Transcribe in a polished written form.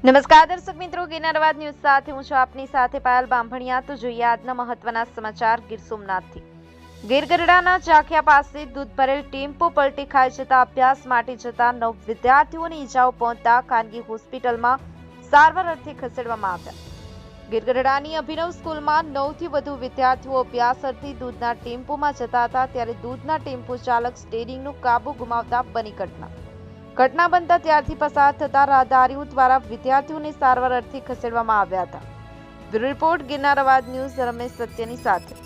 નમસ્કાર દર્શક મિત્રો, ગિરનાર અવાજ ન્યૂઝ સાથે હું છું આપની સાથે પાયલ બામભણિયા। તો જોઈએ આજના મહત્વના સમાચાર ગીર સોમનાથથી। ગીર ગઢડાના ચાખિયા પાસે દૂધ ભરેલ ટેમ્પો પલટી ખાઈ જતા અભ્યાસ માટે જતા 9 વિદ્યાર્થીઓને ઈજાઓ પહોંચતા ખાનગી હોસ્પિટલમાં સારવાર અર્થે ખસેડવામાં આવ્યા। ગીર ગઢડાની અભિનવ સ્કૂલમાં 9થી વધુ વિદ્યાર્થીઓ અભ્યાસ અર્થે દૂધના ટેમ્પોમાં જતા હતા, ત્યારે દૂધના ટેમ્પો ચાલક સ્ટીયરિંગનો કાબુ ગુમાવતા બની ઘટના બનતા ત્યારથી પસાર થતા રાહદારીઓ દ્વારા વિદ્યાર્થીઓને સારવાર અર્થે ખસેડવામાં આવ્યા હતા। બ્યુરો રિપોર્ટ, ગિરનાર અવાજ ન્યૂઝ, રમેશ સત્યની સાથે।